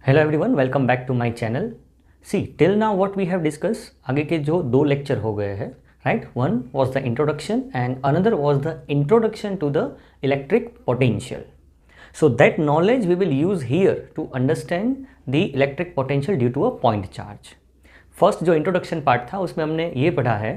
Hello everyone, welcome back to my channel. See till now what we have discuss, आगे के जो दो lecture हो गए हैं, right. One was the introduction and another was the introduction to the electric potential. So that knowledge we will use here to understand the electric potential due to a point charge. First जो introduction part था उसमें हमने ये पढ़ा है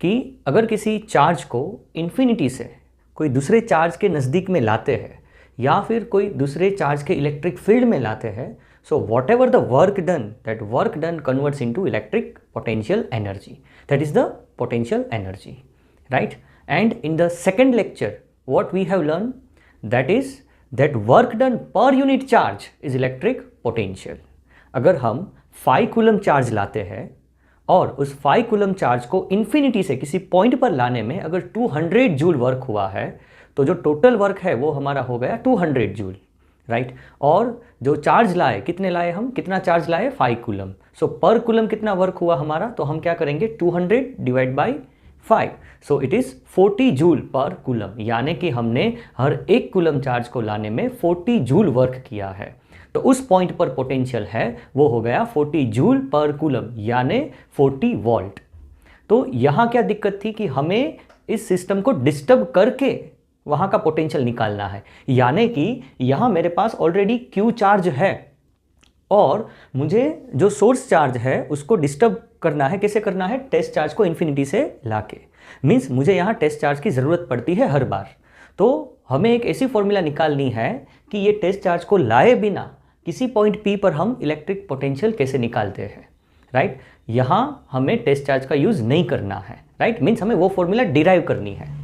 कि अगर किसी चार्ज को इन्फिनिटी से कोई दूसरे चार्ज के नज़दीक में लाते हैं या फिर कोई दूसरे चार्ज के इलेक्ट्रिक फील्ड में लाते हैं, so whatever the work done, that work done converts into electric potential energy, that is the potential energy, right? And in the second lecture what we have learned, that is that work done per unit charge is electric potential. अगर हम 5 coulomb charge लाते हैं और उस 5 coulomb charge को infinity से किसी point पर लाने में अगर 200 जूल वर्क हुआ है, तो जो टोटल वर्क है वो हमारा हो गया 200 जूल, राइट। और जो चार्ज लाए, कितने लाए हम, कितना चार्ज लाए, 5 कूलम। सो पर कूलम कितना वर्क हुआ हमारा, तो हम क्या करेंगे 200 divide by 5, so it is 40 joule पर कूलम, यानी कि हमने हर एक कूलम चार्ज को लाने में 40 जूल वर्क किया है। तो उस पॉइंट पर पोटेंशियल है वो हो गया 40 जूल पर कूलम, यानी 40 वोल्ट। तो यहाँ क्या दिक्कत थी कि हमें इस सिस्टम को डिस्टर्ब करके वहाँ का पोटेंशियल निकालना है, यानी कि यहाँ मेरे पास ऑलरेडी क्यू चार्ज है और मुझे जो सोर्स चार्ज है उसको डिस्टर्ब करना है। कैसे करना है, टेस्ट चार्ज को इन्फिनिटी से लाके, मीन्स मुझे यहाँ टेस्ट चार्ज की ज़रूरत पड़ती है हर बार। तो हमें एक ऐसी फॉर्मूला निकालनी है कि ये टेस्ट चार्ज को लाए बिना किसी पॉइंट P पर हम इलेक्ट्रिक पोटेंशियल कैसे निकालते हैं, राइट। यहाँ हमें टेस्ट चार्ज का यूज़ नहीं करना है, राइट, मीन्स हमें वो फॉर्मूला डिराइव करनी है,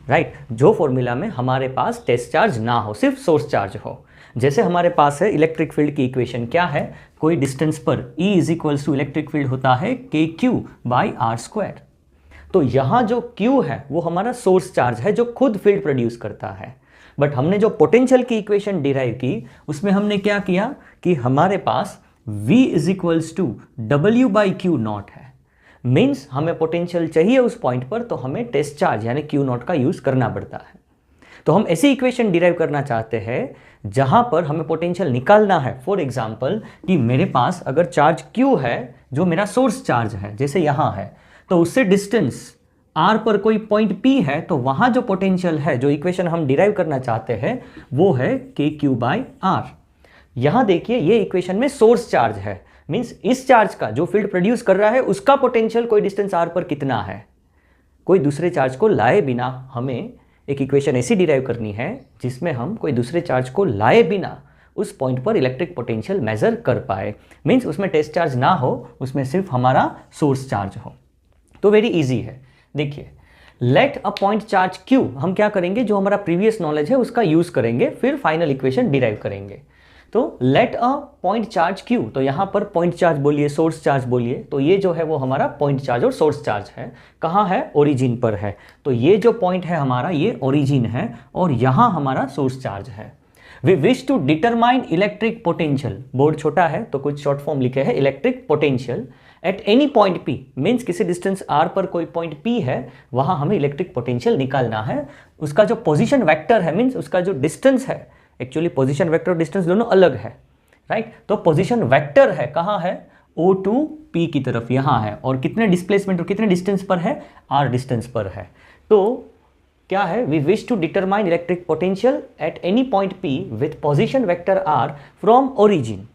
राइट, जो फॉर्मूला में हमारे पास टेस्ट चार्ज ना हो, सिर्फ सोर्स चार्ज हो। जैसे हमारे पास है इलेक्ट्रिक फील्ड की इक्वेशन क्या है, कोई डिस्टेंस पर E is equals to electric field होता है KQ बाई R²। तो यहाँ जो Q है वो हमारा सोर्स चार्ज है जो खुद फील्ड प्रोड्यूस करता है। बट हमने जो पोटेंशियल की इक्वेशन डिराइव की उसमें हमने क्या किया कि हमारे पास V is equals to W by Q naught है, मीन्स हमें पोटेंशियल चाहिए उस पॉइंट पर, तो हमें टेस्ट चार्ज यानी Q नॉट का यूज़ करना पड़ता है। तो हम ऐसी इक्वेशन डिराइव करना चाहते हैं जहां पर हमें पोटेंशियल निकालना है। फॉर एग्जांपल कि मेरे पास अगर चार्ज Q है जो मेरा सोर्स चार्ज है, जैसे यहाँ है, तो उससे डिस्टेंस R पर कोई पॉइंट P है, तो वहाँ जो पोटेंशियल है, जो इक्वेशन हम डिराइव करना चाहते हैं वो है KQ बाई R। यहाँ देखिए ये इक्वेशन में सोर्स चार्ज है, मीन्स इस चार्ज का जो फील्ड प्रोड्यूस कर रहा है उसका पोटेंशियल कोई डिस्टेंस R पर कितना है। कोई दूसरे चार्ज को लाए बिना हमें एक इक्वेशन ऐसी डिराइव करनी है जिसमें हम कोई दूसरे चार्ज को लाए बिना उस पॉइंट पर इलेक्ट्रिक पोटेंशियल मेजर कर पाए, मीन्स उसमें टेस्ट चार्ज ना हो, उसमें सिर्फ हमारा सोर्स चार्ज हो। तो वेरी इजी है। देखिए, let a point charge Q, हम क्या करेंगे, जो हमारा प्रीवियस नॉलेज है उसका यूज करेंगे, फिर फाइनल इक्वेशन डिराइव करेंगे। तो let a point charge Q, तो यहाँ पर पॉइंट चार्ज बोलिए, सोर्स चार्ज बोलिए, तो ये जो है वो हमारा पॉइंट चार्ज और सोर्स चार्ज है। कहाँ है, ओरिजिन पर है। तो ये जो पॉइंट है हमारा ये ओरिजिन है और यहाँ हमारा सोर्स चार्ज है। We wish to determine electric potential, board छोटा है तो कुछ शॉर्ट फॉर्म लिखे हैं, electric potential at any point P, means किसी डिस्टेंस R पर कोई पॉइंट P है, वहाँ हमें इलेक्ट्रिक पोटेंशियल निकालना है। उसका जो पोजिशन वेक्टर है, मीन्स उसका जो डिस्टेंस है, एक्चुअली पोजीशन वेक्टर और डिस्टेंस दोनों अलग है, राइट। तो पोजीशन वेक्टर है, कहाँ है, O टू P की तरफ यहाँ है, और कितने डिस्प्लेसमेंट और कितने डिस्टेंस पर है, R डिस्टेंस पर है। तो क्या है, we wish to determine electric potential at any point P with position vector R from origin,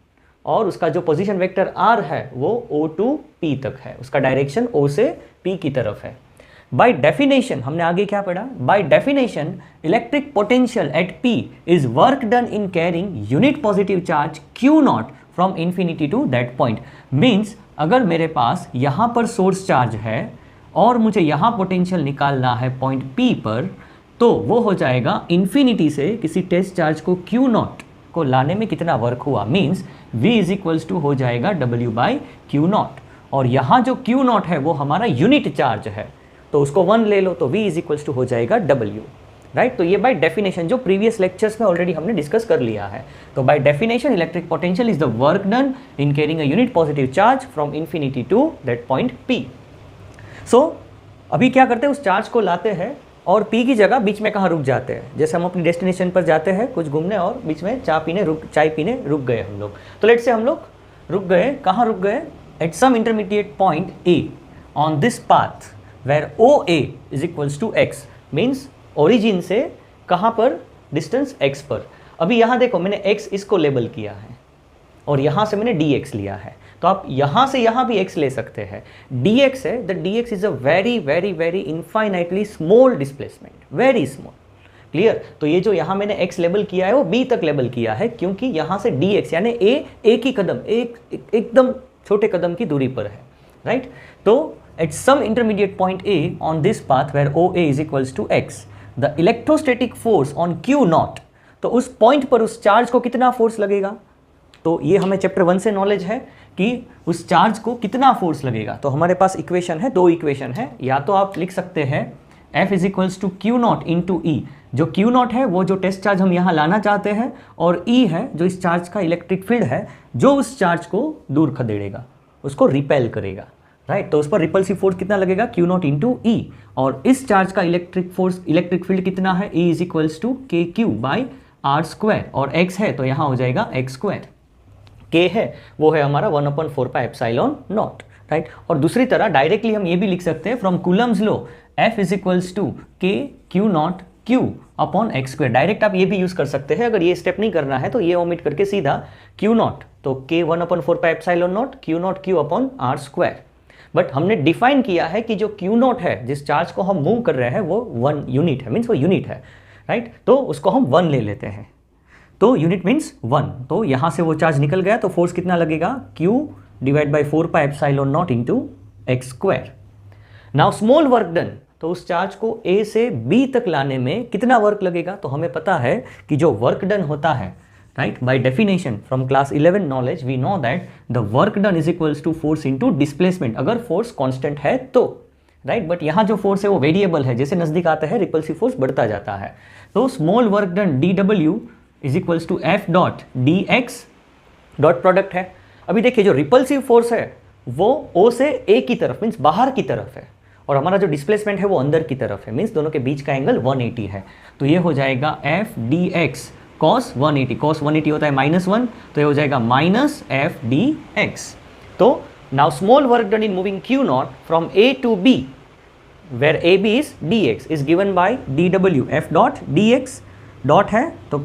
और उसका जो पोजीशन वेक्टर R है वो O टू P तक है, उसका डायरेक्शन O से P की तरफ है। बाई डेफिनेशन, हमने आगे क्या पढ़ा, by definition electric potential at P is work done in carrying unit positive charge Q naught from infinity to that point. Means अगर मेरे पास यहाँ पर सोर्स चार्ज है और मुझे यहाँ पोटेंशियल निकालना है पॉइंट P पर, तो वो हो जाएगा इन्फिनिटी से किसी टेस्ट चार्ज को Q नॉट को लाने में कितना वर्क हुआ, means V is equals to हो जाएगा W बाई Q नॉट, और यहाँ जो Q नॉट है वो हमारा यूनिट चार्ज है, तो उसको 1 ले लो तो V इज इक्वल्स टू हो जाएगा W, राइट। तो ये बाय डेफिनेशन जो प्रीवियस लेक्चर्स में ऑलरेडी हमने डिस्कस कर लिया है। तो by definition electric potential is the work done in carrying a unit positive charge from infinity to that point P। So अभी क्या करते हैं, उस चार्ज को लाते हैं और पी की जगह बीच में कहाँ रुक जाते हैं, जैसे हम अपनी डेस्टिनेशन पर जाते हैं कुछ घूमने और बीच में चाय पीने रुक गए हम लोग। तो लेट्स से हम लोग रुक गए, कहाँ रुक गए, at some intermediate point A on this path where O A is equals to X, means origin से कहाँ पर, डिस्टेंस x पर। अभी यहाँ देखो मैंने x इसको लेबल किया है और यहाँ से मैंने dx लिया है, तो आप यहाँ से यहाँ भी x ले सकते हैं। dx है, the dx is a very very very infinitely small displacement, very small, clear. तो ये जो यहाँ मैंने x लेबल किया है वो b तक लेबल किया है, क्योंकि यहाँ से dx यानी एक ही कदम, एकदम छोटे कदम की दूरी पर है, राइट। तो at some intermediate point a on this path where OA is equals to x, the electrostatic force on Q naught, तो उस पॉइंट पर उस चार्ज को कितना फोर्स लगेगा, तो ये हमें चैप्टर 1 से नॉलेज है कि उस चार्ज को कितना फोर्स लगेगा। तो हमारे पास इक्वेशन है, दो इक्वेशन है, या तो आप लिख सकते हैं F is equals to Q naught into E, जो Q नॉट है वो जो टेस्ट चार्ज हम यहाँ लाना चाहते हैं, और E है जो इस चार्ज का इलेक्ट्रिक फील्ड है, जो उस चार्ज को दूर खदेड़ेगा, उसको रिपेल करेगा, राइट। तो उस पर रिपल्सिव फोर्स कितना लगेगा, Q नॉट इंटू ई, और इस चार्ज का इलेक्ट्रिक फील्ड कितना है, E is equals to KQ by R square, और x है तो यहाँ हो जाएगा x स्क्वायर, k है वो है हमारा 1/4 पाई एप्सिलॉन नॉट, राइट। और दूसरी तरह डायरेक्टली हम ये भी लिख सकते हैं from Coulomb's law, F is equals to KQ naught Q upon x square. Direct आप ये भी यूज कर सकते हैं, अगर ये स्टेप नहीं करना है तो ये ओमिट करके सीधा Q नॉट, तो K 1/4 pi epsilon naught Q naught Q upon R square. But हमने डिफाइन किया है कि जो Q नॉट है, जिस चार्ज को हम मूव कर रहे हैं, वो 1 यूनिट है, मीन्स वो यूनिट है, राइट। तो उसको हम 1 ले लेते हैं, तो यूनिट मीन्स 1, तो यहाँ से वो चार्ज निकल गया, तो फोर्स कितना लगेगा, Q divide by 4 pi epsilon not into x square. Now small work done, तो उस चार्ज को A से B तक लाने में कितना वर्क लगेगा, तो हमें पता है कि जो वर्क डन होता है, right, by definition from class 11 knowledge we know that the work done is equals to force into displacement, अगर फोर्स कांस्टेंट है तो, राइट। बट यहाँ जो फोर्स है वो वेरिएबल है, जैसे नजदीक आता है रिपल्सिव फोर्स बढ़ता जाता है। तो small work done dW is equals to F dot dx dot product है। अभी देखिए जो रिपल्सिव फोर्स है वो O से A की तरफ, मीन्स बाहर की तरफ है, और हमारा जो डिस्प्लेसमेंट है वो अंदर की तरफ है, मीन्स दोनों के बीच का एंगल 180 है। तो ये हो जाएगा F dx cos 180, cos 180 होता है -1, तो ये हो जाएगा माइनस F dx। तो now small work done in moving Q naught from A to B where AB is dx is given by dW F dot dx dot है तो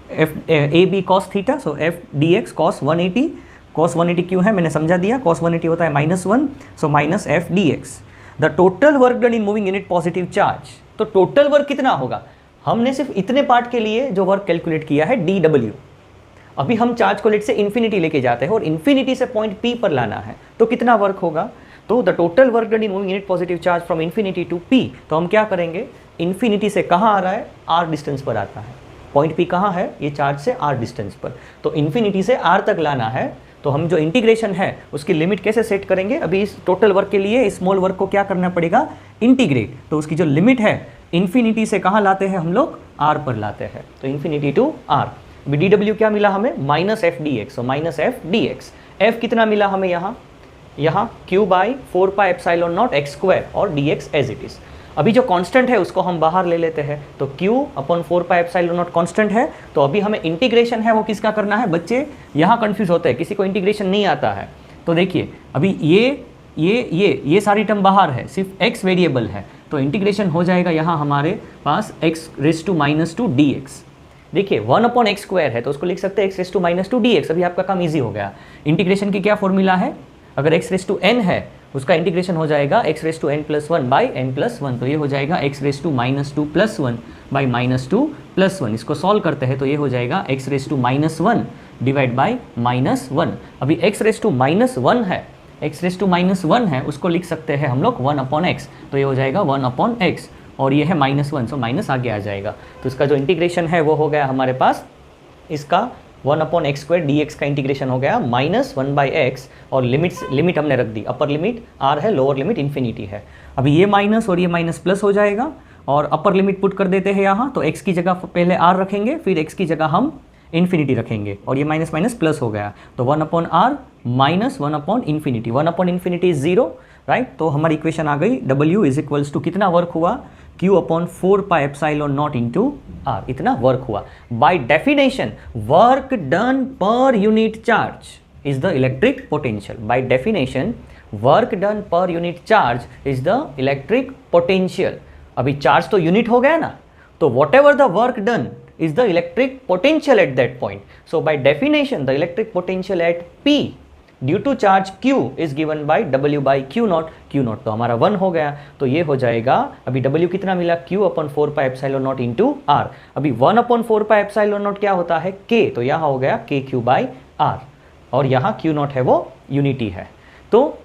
AB cos theta, सो F dx cos 180 क्यों है मैंने समझा दिया, cos 180 होता है -1, so minus F dx। The total work done in moving unit positive charge, तो टोटल वर्क कितना होगा, हमने सिर्फ इतने पार्ट के लिए जो वर्क कैलकुलेट किया है dW। अभी हम चार्ज को लेट से इन्फिनिटी लेके जाते हैं और इन्फिनिटी से पॉइंट P पर लाना है, तो कितना वर्क होगा, तो the total work done in moving unit positive charge from infinity to P, तो हम क्या करेंगे, इन्फिनिटी से कहाँ आ रहा है, R डिस्टेंस पर आता है, पॉइंट P कहाँ है, ये चार्ज से R डिस्टेंस पर, तो इन्फिनिटी से R तक लाना है। तो हम जो इंटीग्रेशन है उसकी लिमिट कैसे सेट करेंगे, अभी इस टोटल वर्क के लिए इस स्मॉल वर्क को क्या करना पड़ेगा, इंटीग्रेट, तो उसकी जो लिमिट है इन्फिनिटी से कहाँ लाते हैं हम लोग, R पर लाते हैं, तो इन्फिनिटी टू R। अभी dW क्या मिला हमें, minus F dx, so minus F dx। F कितना मिला हमें यहाँ Q by 4 pi epsilon not x square और dx एज इट इज। अभी जो कांस्टेंट है उसको हम बाहर ले लेते हैं, तो Q upon 4 pi epsilon not constant है, तो अभी हमें इंटीग्रेशन है वो किसका करना है, बच्चे यहाँ कंफ्यूज होते हैं, किसी को इंटीग्रेशन नहीं आता है, तो देखिए अभी ये सारी टर्म बाहर है, सिर्फ x वेरिएबल है, तो इंटीग्रेशन हो जाएगा यहाँ हमारे पास x रेस टू -2 dx। देखिए 1/x स्क्वायर है तो उसको लिख सकते हैं x रेस टू -2 dx। अभी आपका काम इजी हो गया। इंटीग्रेशन की क्या फॉर्मूला है, अगर x रेस टू n है उसका इंटीग्रेशन हो जाएगा x raise to n+1 by n+1, तो ये हो जाएगा x रेस टू -2 + 1 बाई -2 + 1। इसको सॉल्व करते हैं तो ये हो जाएगा x raise to -1 divide by -1। अभी x रेस टू -1 है, x रेस टू -1 है, उसको लिख सकते हैं हम लोग 1/x, तो ये हो जाएगा 1/x, और ये है -1, सो माइनस आगे आ जाएगा। तो इसका जो इंटीग्रेशन है वो हो गया हमारे पास, इसका 1/x स्क्वायर dx का इंटीग्रेशन हो गया -1/x, और लिमिट हमने रख दी, अपर लिमिट r है, लोअर लिमिट इन्फिनिटी है। अभी ये माइनस और ये माइनस प्लस हो जाएगा, और अपर लिमिट पुट कर देते हैं यहाँ, तो x की जगह पहले r रखेंगे, फिर x की जगह हम इन्फिनिटी रखेंगे, और ये माइनस माइनस प्लस हो गया, तो 1/r माइनस 1/∞, 1/∞ इज 0, राइट। तो हमारी इक्वेशन आ गई, W इज इक्वल्स टू कितना वर्क हुआ, Q अपॉन 4πε0 इंटू R, इतना वर्क हुआ. By definition work done per unit charge is the electric potential. By definition work done per unit charge is the electric potential. अभी charge तो unit हो गया ना, तो what ever the work done is the electric potential at that point. So by definition the electric potential at P due to charge Q is given by W by Q naught. Q naught तो हमारा 1 हो गया, तो ये हो जाएगा. अभी W कितना मिला? Q upon 4πε0 into R. अभी 1 अपॉन 4πε0 क्या होता है? K. तो यहाँ हो गया KQ बाई R, और यहाँ Q naught है वो यूनिटी है. तो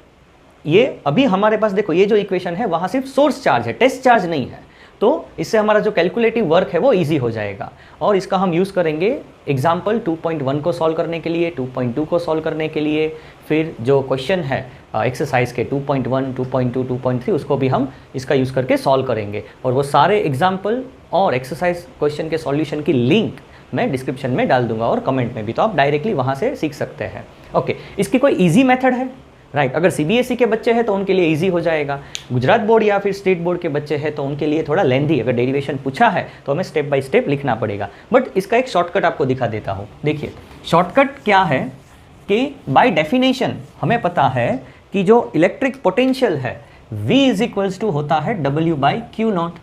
ये अभी हमारे पास देखो, ये जो इक्वेशन है वहाँ सिर्फ सोर्स चार्ज है, टेस्ट चार्ज नहीं है. तो इससे हमारा जो कैलकुलेटिव वर्क है वो इजी हो जाएगा, और इसका हम यूज़ करेंगे एग्जाम्पल 2.1 को सॉल्व करने के लिए, 2.2 को सॉल्व करने के लिए, फिर जो क्वेश्चन है एक्सरसाइज के 2.1, 2.2, 2.3 उसको भी हम इसका यूज़ करके सॉल्व करेंगे. और वो सारे एग्जाम्पल और एक्सरसाइज क्वेश्चन के सॉल्यूशन की लिंक मैं डिस्क्रिप्शन में डाल दूंगा और कमेंट में भी, तो आप डायरेक्टली वहाँ से सीख सकते हैं. ओके, इसकी कोई ईजी मेथड है? राइट. अगर CBSE के बच्चे हैं तो उनके लिए इजी हो जाएगा. गुजरात बोर्ड या फिर स्टेट बोर्ड के बच्चे हैं तो उनके लिए थोड़ा लेंथी, अगर डेरिवेशन पूछा है तो हमें स्टेप बाय स्टेप लिखना पड़ेगा. बट इसका एक शॉर्टकट आपको दिखा देता हूँ. देखिए शॉर्टकट क्या है कि बाय डेफिनेशन हमें पता है कि जो इलेक्ट्रिक पोटेंशियल है V इज इक्वल्स टू होता है W बाई Q नॉट.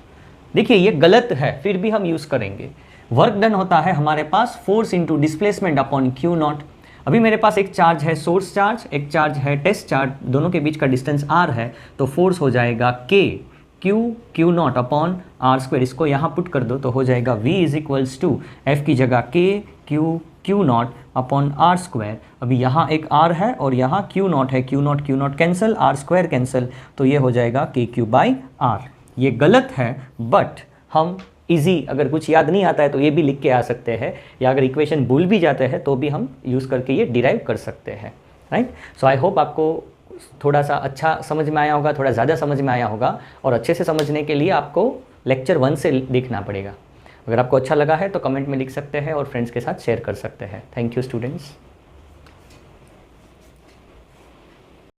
देखिए ये गलत है, फिर भी हम यूज़ करेंगे. वर्क डन होता है हमारे पास force into displacement upon Q naught. अभी मेरे पास एक चार्ज है सोर्स चार्ज, एक चार्ज है टेस्ट चार्ज, दोनों के बीच का डिस्टेंस R है, तो फोर्स हो जाएगा K Q naught upon R square. इसको यहाँ पुट कर दो तो हो जाएगा V is equals to F की जगह Q naught upon R square. अभी यहाँ एक R है और यहाँ Q नॉट है, Q naught cancel, R square cancel, तो ये हो जाएगा KQ बाई R. ये गलत है, बट हम इजी, अगर कुछ याद नहीं आता है तो ये भी लिख के आ सकते हैं, या अगर इक्वेशन भूल भी जाते हैं तो भी हम यूज़ करके ये डिराइव कर सकते हैं. राइट. सो आई होप आपको थोड़ा सा अच्छा समझ में आया होगा, थोड़ा ज़्यादा समझ में आया होगा, और अच्छे से समझने के लिए आपको लेक्चर 1 से देखना पड़ेगा. अगर आपको अच्छा लगा है तो कमेंट में लिख सकते हैं और फ्रेंड्स के साथ शेयर कर सकते हैं. Thank you students.